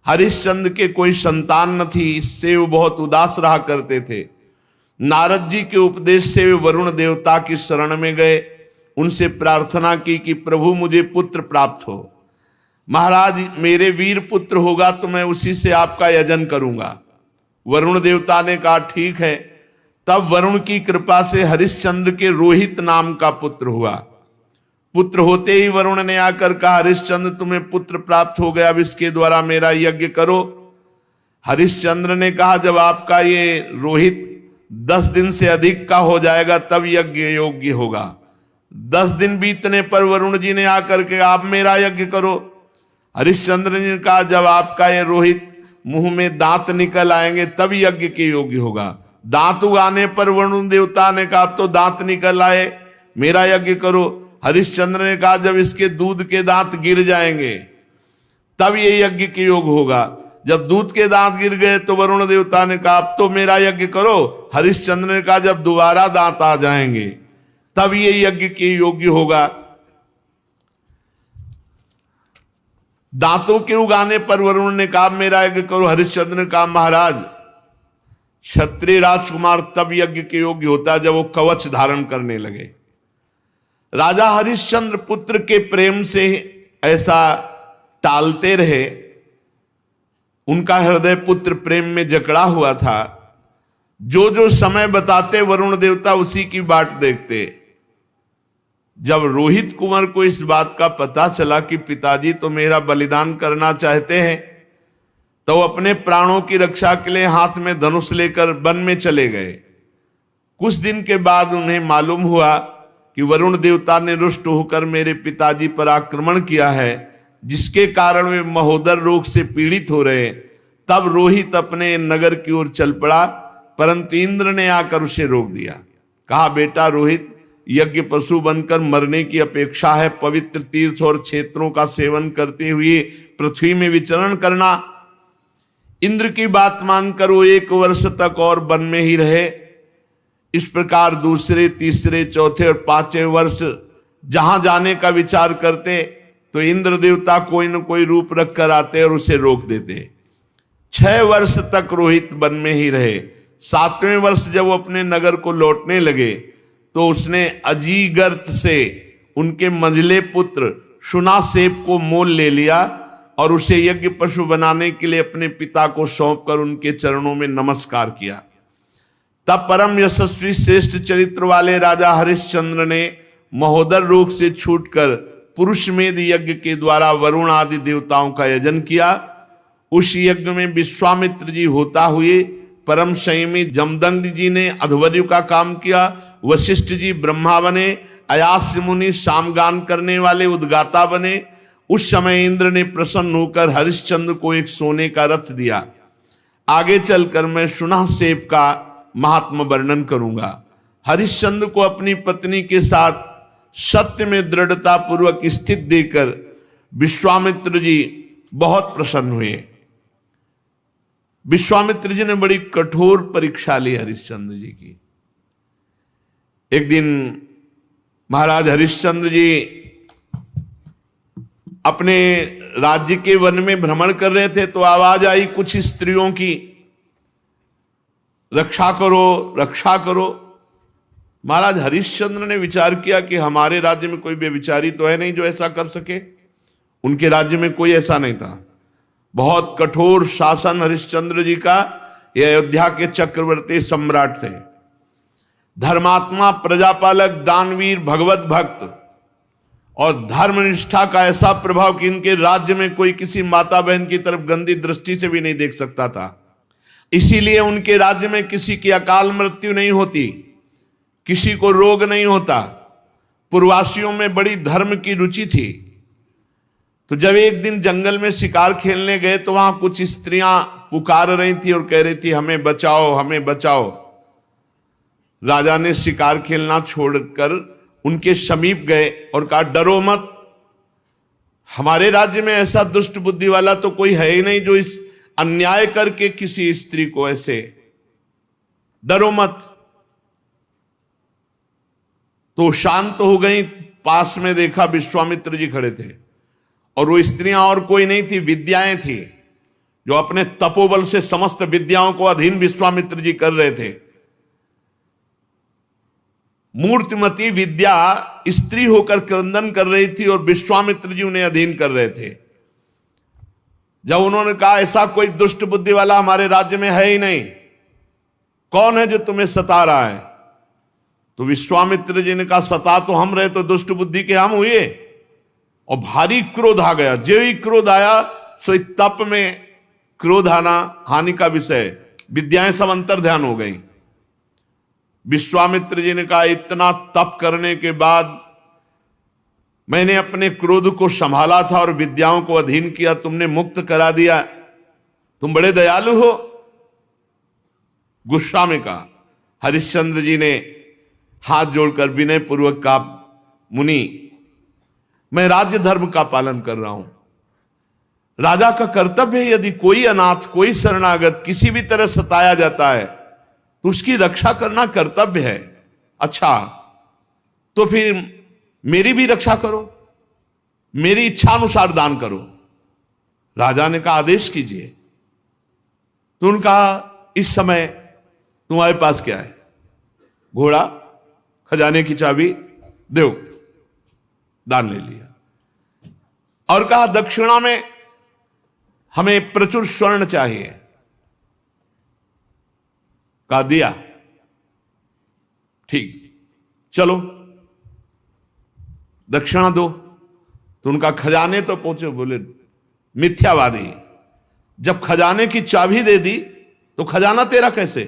हरिश्चंद्र के कोई संतान न थी, इससे वो बहुत उदास रहा करते थे। नारद जी के उपदेश से वे वरुण देवता की शरण में गए, उनसे प्रार्थना की कि प्रभु मुझे पुत्र प्राप्त हो। महाराज मेरे वीर पुत्र होगा तो मैं उसी से आपका यजन करूंगा। वरुण देवता ने कहा ठीक है। तब वरुण की कृपा से हरिश्चंद्र के रोहित नाम का पुत्र हुआ। पुत्र होते ही वरुण ने आकर कहा हरिश्चंद्र तुम्हें पुत्र प्राप्त हो गया, अब इसके द्वारा मेरा यज्ञ करो। हरिश्चंद्र ने कहा जब आपका ये रोहित 10 दिन से अधिक का हो जाएगा तब यज्ञ योग्य होगा। 10 दिन बीतने पर वरुण जी ने आकर के आप मेरा यज्ञ करो। हरिश्चंद्र ने कहा जब आपका ये रोहित मुंह में दांत निकल आएंगे तब यज्ञ के योग्य होगा। दांत उगाने पर वरुण देवता ने कहा अब तो दांत निकल आए, मेरा यज्ञ करो। हरिश्चंद्र ने कहा जब इसके दूध के दांत गिर जाएंगे तब ये यज्ञ के योग होगा। जब दूध के दांत गिर गए तो वरुण देवता ने कहा अब तो मेरा यज्ञ करो। हरिश्चंद्र ने कहा जब दोबारा दांत आ जाएंगे तब ये यज्ञ के योग्य होगा। दांतों के उगाने पर वरुण ने कहा मेरा यज्ञ करो। हरिश्चंद्र ने कहा महाराज क्षत्रिय राजकुमार तब यज्ञ के योग्य होता है जब वो कवच धारण करने लगे। राजा हरिश्चंद्र पुत्र के प्रेम से ऐसा टालते रहे, उनका हृदय पुत्र प्रेम में जकड़ा हुआ था। जो जो समय बताते वरुण देवता उसी की बाट देखते। जब रोहित कुंवर को इस बात का पता चला कि पिताजी तो मेरा बलिदान करना चाहते हैं, तो अपने प्राणों की रक्षा के लिए हाथ में धनुष लेकर वन में चले गए। कुछ दिन के बाद उन्हें मालूम हुआ कि वरुण देवता ने रुष्ट होकर मेरे पिताजी पर आक्रमण किया है, जिसके कारण वे महोदर रोग से पीड़ित हो रहे। तब रोहित अपने नगर की ओर चल पड़ा, परंतु इंद्र ने आकर उसे रोक दिया। कहा बेटा रोहित यज्ञ पशु बनकर मरने की अपेक्षा है पवित्र तीर्थ और क्षेत्रों का सेवन करते हुए पृथ्वी में विचरण करना। इंद्र की बात मानकर वो 1 वर्ष तक और वन में ही रहे। इस प्रकार दूसरे, तीसरे, चौथे और 5वें वर्ष जहां जाने का विचार करते तो इंद्र देवता कोई न कोई रूप रख कर आते और उसे रोक देते। 6 वर्ष तक रोहित वन में ही रहे। 7वें वर्ष जब वो अपने नगर को लौटने लगे तो उसने अजीगर्त से उनके मंझले पुत्र शुनासेप को मोल ले लिया और उसे यज्ञ पशु बनाने के लिए अपने पिता को सौंपकर उनके चरणों में नमस्कार किया। तब परम यशस्वी श्रेष्ठ चरित्र वाले राजा हरिश्चंद्र ने महोदर रोग से छूटकर पुरुषमेध यज्ञ के द्वारा वरुण आदि देवताओं का यजन किया। उस यज्ञ में विश्वामित्र जी होता हुए, परम संयमी जमदग्नि जी ने अध्वर्यु का काम किया, वशिष्ठ जी ब्रह्मा बने, अयास्य मुनि सामगान करने वाले उद्गाता बने। उस समय इंद्र ने प्रसन्न होकर हरिश्चंद्र को एक सोने का रथ दिया। आगे चलकर मैं शुनासेप का महात्मा वर्णन करूंगा। हरिश्चंद्र को अपनी पत्नी के साथ सत्य में दृढ़ता पूर्वक स्थित देकर विश्वामित्र जी बहुत प्रसन्न हुए। विश्वामित्र जी ने बड़ी कठोर परीक्षा ली हरिश्चंद्र जी की। एक दिन महाराज हरिश्चंद्र जी अपने राज्य के वन में भ्रमण कर रहे थे तो आवाज आई कुछ स्त्रियों की, रक्षा करो, रक्षा करो। महाराज हरिश्चंद्र ने विचार किया कि हमारे राज्य में कोई बेविचारी तो है नहीं जो ऐसा कर सके। उनके राज्य में कोई ऐसा नहीं था। बहुत कठोर शासन हरिश्चंद्र जी का। ये अयोध्या के चक्रवर्ती सम्राट थे, धर्मात्मा, प्रजापालक, दानवीर, भगवत भक्त और धर्मनिष्ठा का ऐसा प्रभाव कि इनके राज्य में कोई किसी माता बहन की तरफ गंदी दृष्टि से भी नहीं देख सकता था। इसीलिए उनके राज्य में किसी की अकाल मृत्यु नहीं होती, किसी को रोग नहीं होता। पूर्ववासियों में बड़ी धर्म की रुचि थी। तो जब एक दिन जंगल में शिकार खेलने गए तो वहां कुछ स्त्रियां पुकार रही थी और कह रही थी हमें बचाओ, हमें बचाओ। राजा ने शिकार खेलना छोड़कर उनके समीप गए और कहा डरो मत, हमारे राज्य में ऐसा दुष्ट बुद्धि वाला तो कोई है ही नहीं जो इस अन्याय करके किसी स्त्री को ऐसे, डरो मत। तो शांत हो गई। पास में देखा विश्वामित्र जी खड़े थे और वो स्त्रियां और कोई नहीं थी, विद्याएं थी। जो अपने तपोबल से समस्त विद्याओं को अधीन विश्वामित्र जी कर रहे थे। मूर्तिमती विद्या स्त्री होकर क्रंदन कर रही थी और विश्वामित्र जी उन्हें अधीन कर रहे थे। जब उन्होंने कहा ऐसा कोई दुष्ट बुद्धि वाला हमारे राज्य में है ही नहीं, कौन है जो तुम्हें सता रहा है? तो विश्वामित्र जी ने कहा सता तो हम रहे, तो दुष्ट बुद्धि के हम हुए। और भारी क्रोध आ गया। जो ही क्रोध आया सो तप में क्रोध आना हानि का विषय, विद्याएं सब अंतर ध्यान हो गई। विश्वामित्र जी ने कहा इतना तप करने के बाद मैंने अपने क्रोध को संभाला था और विद्याओं को अधीन किया, तुमने मुक्त करा दिया, तुम बड़े दयालु हो। गुस्सा में कहा। हरिश्चंद्र जी ने हाथ जोड़कर विनय पूर्वक कहा, मुनि मैं राज्य धर्म का पालन कर रहा हूं। राजा का कर्तव्य है, यदि कोई अनाथ कोई शरणागत किसी भी तरह सताया जाता है तो उसकी रक्षा करना कर्तव्य है। अच्छा तो फिर मेरी भी रक्षा करो, मेरी इच्छा अनुसार दान करो। राजा ने कहा आदेश कीजिए। तो उनका इस समय तुम्हारे पास क्या है? घोड़ा, खजाने की चाबी, दो। दान ले लिया और कहा दक्षिणा में हमें प्रचुर स्वर्ण चाहिए। कहा दिया, ठीक, चलो दक्षिणा दो। तो उनका खजाने तो पहुंचे। बोले मिथ्यावादी, जब खजाने की चाबी दे दी तो खजाना तेरा कैसे?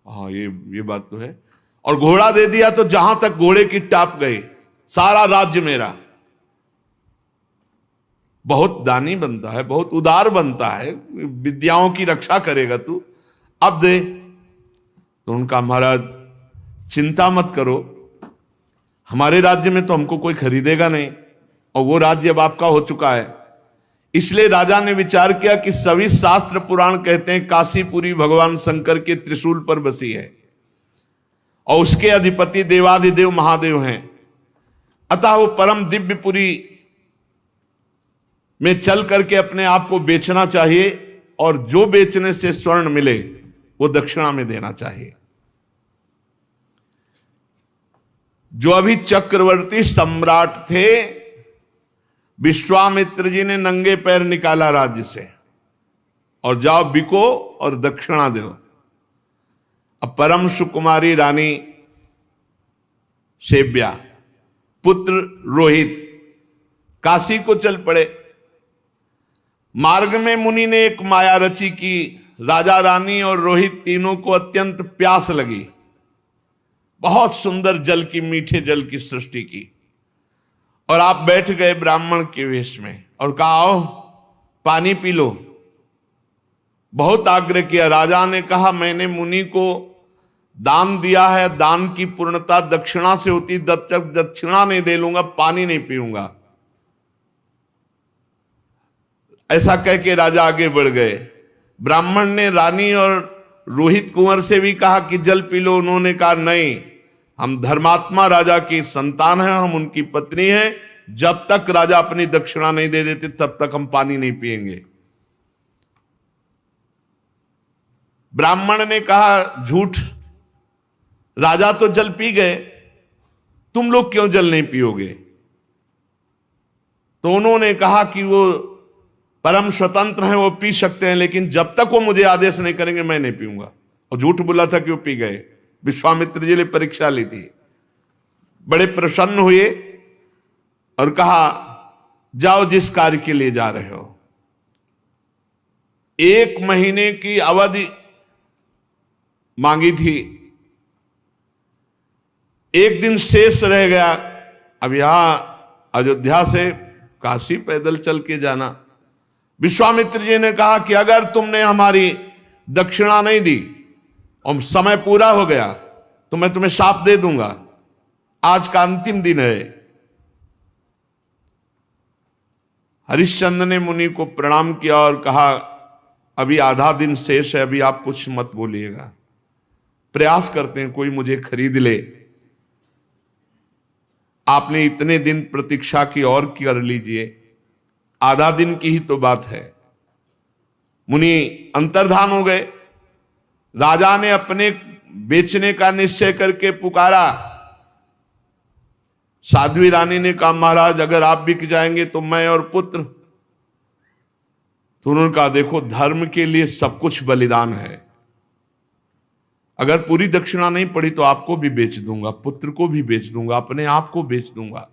हाँ ये बात तो है। और घोड़ा दे दिया तो जहां तक घोड़े की टाप गई सारा राज्य मेरा। बहुत दानी बनता है, बहुत उदार बनता है, विद्याओं की रक्षा करेगा तू, अब दे। तो उनका महाराज चिंता मत करो, हमारे राज्य में तो हमको कोई खरीदेगा नहीं और वो राज्य अब आपका हो चुका है। इसलिए राजा ने विचार किया कि सभी शास्त्र पुराण कहते हैं काशीपुरी भगवान शंकर के त्रिशूल पर बसी है और उसके अधिपति देवाधिदेव महादेव हैं। अतः वो परम दिव्यपुरी में चल करके अपने आप को बेचना चाहिए और जो बेचने से स्वर्ण मिले वो दक्षिणा में देना चाहिए। जो अभी चक्रवर्ती सम्राट थे, विश्वामित्र जी ने नंगे पैर निकाला राज्य से और जाओ बिको और दक्षिणा दो। अब परम सुकुमारी रानी सेव्या, पुत्र रोहित काशी को चल पड़े। मार्ग में मुनि ने एक माया रची कि राजा रानी और रोहित तीनों को अत्यंत प्यास लगी। बहुत सुंदर जल की, मीठे जल की सृष्टि की और आप बैठ गए ब्राह्मण के वेश में और कहा आओ पानी पी लो। बहुत आग्रह किया। राजा ने कहा मैंने मुनि को दान दिया है, दान की पूर्णता दक्षिणा से होती, जब तक दक्षिणा नहीं दे लूंगा पानी नहीं पीऊंगा। ऐसा कह के राजा आगे बढ़ गए। ब्राह्मण ने रानी और रोहित कुंवर से भी कहा कि जल पी लो। उन्होंने कहा नहीं, हम धर्मात्मा राजा की संतान हैं, हम उनकी पत्नी हैं, जब तक राजा अपनी दक्षिणा नहीं दे देते तब तक हम पानी नहीं पिएंगे। ब्राह्मण ने कहा झूठ, राजा तो जल पी गए, तुम लोग क्यों जल नहीं पियोगे? तो उन्होंने कहा कि वो परम स्वतंत्र हैं, वो पी सकते हैं, लेकिन जब तक वो मुझे आदेश नहीं करेंगे मैं नहीं पीऊंगा। और झूठ बोला था कि वो पी गए। विश्वामित्र जी ने परीक्षा ली थी, बड़े प्रसन्न हुए और कहा जाओ जिस कार्य के लिए जा रहे हो। 1 महीने की अवधि मांगी थी, 1 दिन शेष रह गया। अब यहां अयोध्या से काशी पैदल चल के जाना। विश्वामित्र जी ने कहा कि अगर तुमने हमारी दक्षिणा नहीं दी और समय पूरा हो गया तो मैं तुम्हें शाप दे दूंगा। आज का अंतिम दिन है। हरिश्चंद्र ने मुनि को प्रणाम किया और कहा अभी आधा दिन शेष है, अभी आप कुछ मत बोलिएगा, प्रयास करते हैं कोई मुझे खरीद ले। आपने इतने दिन प्रतीक्षा की और कर लीजिए, आधा दिन की ही तो बात है। मुनि अंतर्धान हो गए। राजा ने अपने बेचने का निश्चय करके पुकारा। साध्वी रानी ने कहा, महाराज अगर आप बिक जाएंगे तो मैं और पुत्र। तो उन्होंने कहा, देखो धर्म के लिए सब कुछ बलिदान है। अगर पूरी दक्षिणा नहीं पड़ी तो आपको भी बेच दूंगा, पुत्र को भी बेच दूंगा, अपने आप को बेच दूंगा।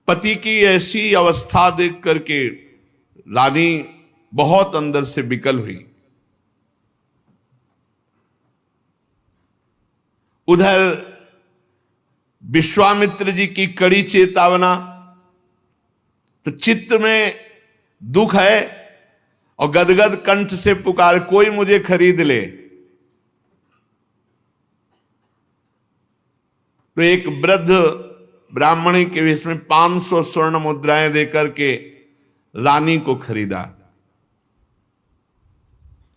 पति की ऐसी अवस्था देख करके रानी बहुत अंदर से विकल हुई। उधर विश्वामित्र जी की कड़ी चेतावना, तो चित्त में दुख है और गदगद कंठ से पुकार, कोई मुझे खरीद ले। तो एक वृद्ध ब्राह्मणी के वेश में 500 स्वर्ण मुद्राएं देकर के रानी को खरीदा।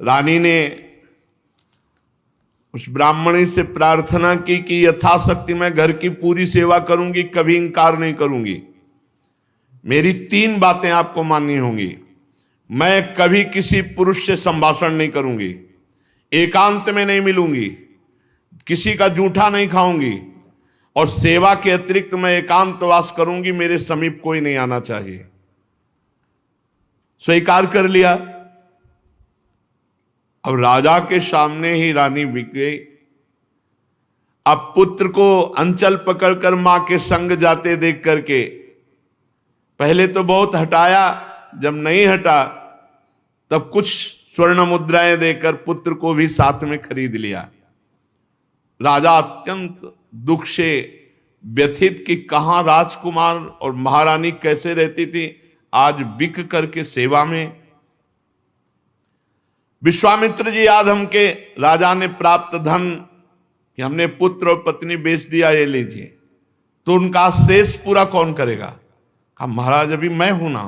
रानी ने उस ब्राह्मणी से प्रार्थना की कि यथाशक्ति मैं घर की पूरी सेवा करूंगी, कभी इंकार नहीं करूंगी। मेरी 3 बातें आपको माननी होंगी। मैं कभी किसी पुरुष से संभाषण नहीं करूंगी, एकांत में नहीं मिलूंगी, किसी का जूठा नहीं खाऊंगी, और सेवा के अतिरिक्त मैं एकांतवास करूंगी, मेरे समीप कोई नहीं आना चाहिए। स्वीकार कर लिया। अब राजा के सामने ही रानी बिक गई। अब पुत्र को अंचल पकड़कर मां के संग जाते देख करके पहले तो बहुत हटाया, जब नहीं हटा तब कुछ स्वर्ण मुद्राएं देकर पुत्र को भी साथ में खरीद लिया। राजा अत्यंत दुख से व्यथित कि कहां राजकुमार और महारानी कैसे रहती थी, आज बिक करके सेवा में। विश्वामित्र जी याद हमके राजा ने प्राप्त धन कि हमने पुत्र और पत्नी बेच दिया, ये लीजिए। तो उनका शेष पूरा कौन करेगा? कहा, महाराज अभी मैं हूं ना,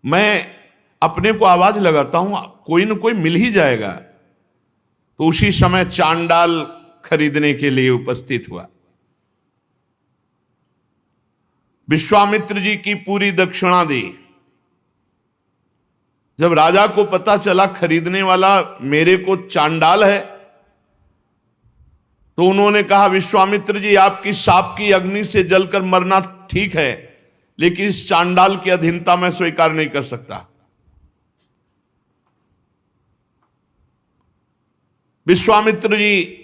मैं अपने को आवाज लगाता हूं, कोई न कोई मिल ही जाएगा। तो उसी समय चांडाल खरीदने के लिए उपस्थित हुआ। विश्वामित्र जी की पूरी दक्षिणा दी। जब राजा को पता चला खरीदने वाला मेरे को चांडाल है, तो उन्होंने कहा, विश्वामित्र जी आपकी शाप की अग्नि से जलकर मरना ठीक है, लेकिन इस चांडाल की अधीनता मैं स्वीकार नहीं कर सकता। विश्वामित्र जी,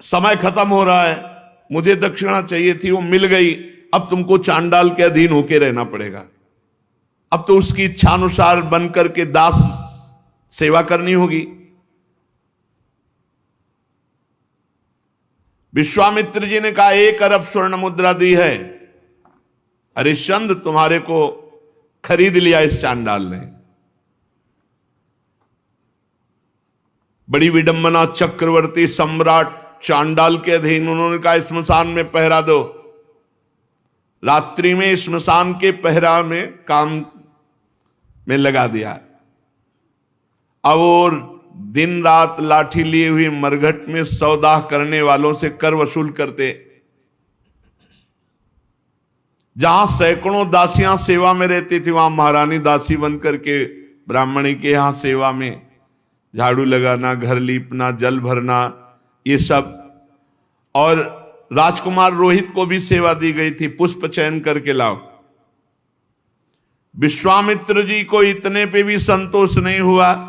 समय खत्म हो रहा है, मुझे दक्षिणा चाहिए थी, वो मिल गई, अब तुमको चांडाल के अधीन होकर रहना पड़ेगा। अब तो उसकी इच्छानुसार बनकर के दास सेवा करनी होगी। विश्वामित्र जी ने कहा, 1 अरब स्वर्ण मुद्रा दी है, हरिश्चंद्र तुम्हारे को खरीद लिया इस चांडाल ने। बड़ी विडंबना, चक्रवर्ती सम्राट चांडाल के अधीन। उन्होंने कहा, स्मशान में पहरा दो। रात्रि में स्मशान के पहरा में काम में लगा दिया। अब और दिन रात लाठी लिए हुए मरघट में सौदा करने वालों से कर वसूल करते। जहां सैकड़ों दासियां सेवा में रहती थी, वहां महारानी दासी बनकर के ब्राह्मणी के यहां सेवा में झाड़ू लगाना, घर लीपना, जल भरना, ये सब। और राजकुमार रोहित को भी सेवा दी गई थी, पुष्प चयन करके लाओ। विश्वामित्र जी को इतने पे भी संतोष नहीं हुआ।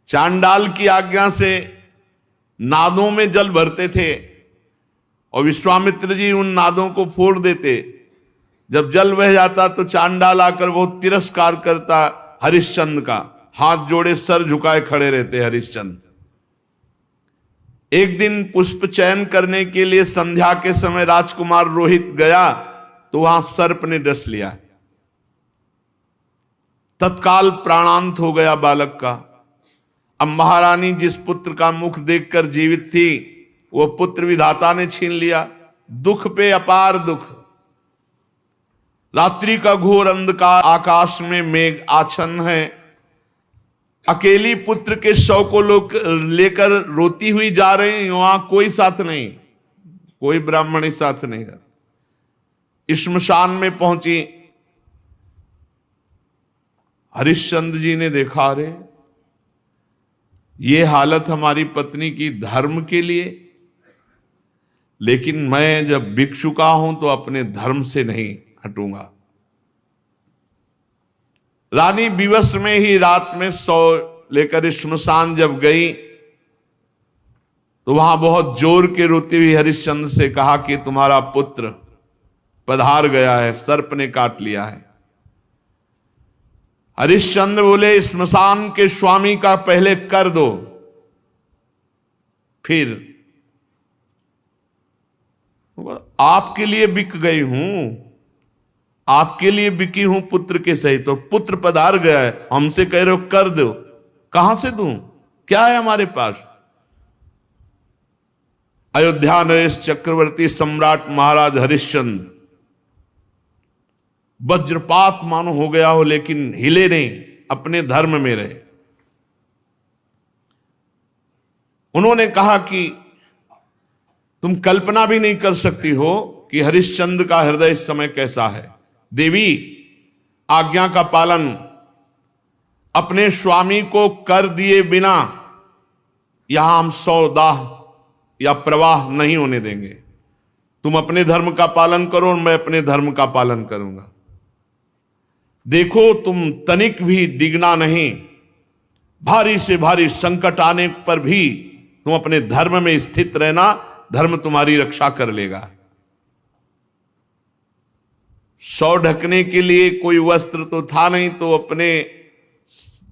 चांडाल की आज्ञा से नादों में जल भरते थे और विश्वामित्र जी उन नादों को फोड़ देते। जब जल बह जाता तो चांडाल आकर बहुत तिरस्कार करता हरिश्चंद्र का, हाथ जोड़े सर झुकाए खड़े रहते हरिश्चंद्र। एक दिन पुष्प चयन करने के लिए संध्या के समय राजकुमार रोहित गया तो वहां सर्प ने डस लिया। तत्काल प्राणांत हो गया बालक का। अब महारानी जिस पुत्र का मुख देखकर जीवित थी, वो पुत्र विधाता ने छीन लिया। दुख पे अपार दुख। रात्रि का घोर अंधकार, आकाश में मेघ आच्छन्न है। अकेली पुत्र के शव को लोग लेकर रोती हुई जा रही, वहां कोई साथ नहीं, कोई ब्राह्मणी साथ नहीं। श्मशान में पहुंची। हरिश्चंद्र जी ने देखा, अरे ये हालत हमारी पत्नी की धर्म के लिए, लेकिन मैं जब बिक चुका हूं तो अपने धर्म से नहीं हटूंगा। रानी विवश में ही रात में सौ लेकर श्मशान जब गई तो वहां बहुत जोर के रोती हुई हरिश्चंद्र से कहा कि तुम्हारा पुत्र पधार गया है, सर्प ने काट लिया है। हरिश्चंद्र बोले, श्मशान के स्वामी का पहले कर दो, फिर आपके लिए बिक गई हूं, आपके लिए बिकी हूं पुत्र के सहित। तो पुत्र पधार गया है, हमसे कह रहे हो कर दो, कहां से दूं, क्या है हमारे पास। अयोध्या नरेश चक्रवर्ती सम्राट महाराज हरिश्चंद्र वज्रपात मानो हो गया हो, लेकिन हिले नहीं, अपने धर्म में रहे। उन्होंने कहा कि तुम कल्पना भी नहीं कर सकती हो कि हरिश्चंद्र का हृदय इस समय कैसा है। देवी, आज्ञा का पालन अपने स्वामी को कर दिए बिना यहां हम सौदाह या प्रवाह नहीं होने देंगे। तुम अपने धर्म का पालन करो और मैं अपने धर्म का पालन करूंगा। देखो, तुम तनिक भी डिगना नहीं, भारी से भारी संकट आने पर भी तुम अपने धर्म में स्थित रहना, धर्म तुम्हारी रक्षा कर लेगा। सौ ढकने के लिए कोई वस्त्र तो था नहीं, तो अपने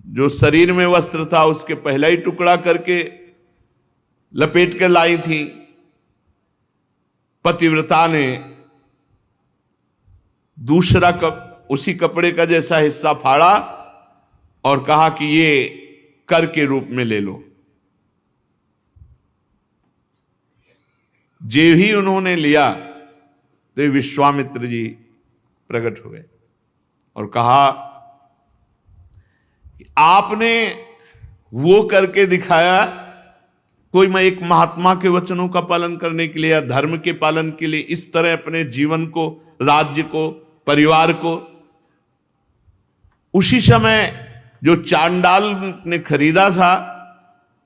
जो शरीर में वस्त्र था उसके पहला ही टुकड़ा करके लपेट कर लाई थी। पतिव्रता ने दूसरा उसी कपड़े का जैसा हिस्सा फाड़ा और कहा कि ये कर के रूप में ले लो। जे ही उन्होंने लिया तो विश्वामित्र जी प्रकट हुए और कहा कि आपने वो करके दिखाया, कोई मैं एक महात्मा के वचनों का पालन करने के लिए या धर्म के पालन के लिए इस तरह अपने जीवन को, राज्य को, परिवार को। उसी समय जो चांडाल ने खरीदा था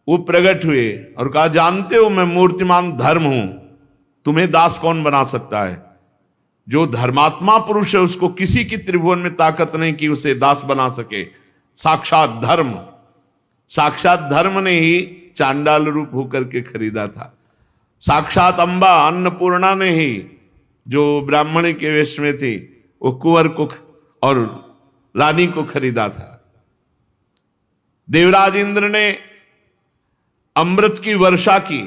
वो प्रकट हुए और कहा, जानते हो मैं मूर्तिमान धर्म हूं, तुम्हें दास कौन बना सकता है। जो धर्मात्मा पुरुष है उसको किसी की त्रिभुवन में ताकत नहीं कि उसे दास बना सके। साक्षात धर्म, साक्षात धर्म ने ही चांडाल रूप होकर के खरीदा था। साक्षात अंबा अन्नपूर्णा ने ही, जो ब्राह्मण के वेश में थी, वो कुंवर को और रानी को खरीदा था। देवराज इंद्र ने अमृत की वर्षा की,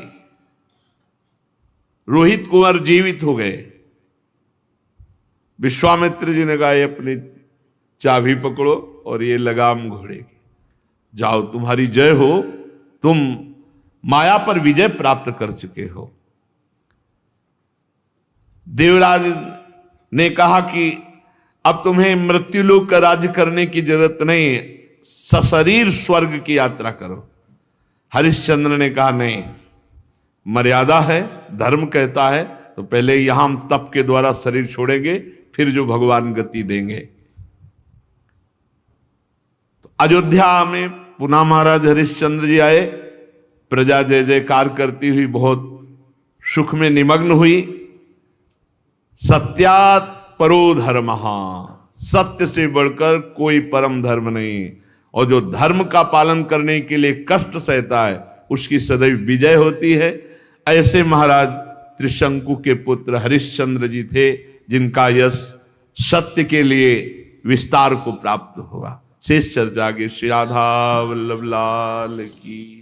रोहित कुंवर जीवित हो गए। विश्वामित्र जी ने कहा, ये अपनी चाबी पकड़ो और ये लगाम घोड़े की, जाओ तुम्हारी जय हो, तुम माया पर विजय प्राप्त कर चुके हो। देवराज ने कहा कि अब तुम्हें मृत्युलोक का राज्य करने की जरूरत नहीं, सशरीर स्वर्ग की यात्रा करो। हरिश्चंद्र ने कहा, नहीं, मर्यादा है, धर्म कहता है तो पहले यहां हम तप के द्वारा शरीर छोड़ेंगे, फिर जो भगवान गति देंगे। तो अयोध्या में पुनः महाराज हरिश्चंद्र जी आए। प्रजा जय जयकार करती हुई बहुत सुख में निमग्न हुई। सत्यात् परो धर्मः, सत्य से बढ़कर कोई परम धर्म नहीं। और जो धर्म का पालन करने के लिए कष्ट सहता है उसकी सदैव विजय होती है। ऐसे महाराज त्रिशंकु के पुत्र हरिश्चंद्र जी थे, जिनका यश सत्य के लिए विस्तार को प्राप्त हुआ। शेष चर्चा के श्री राधा वल्लभ लाल की।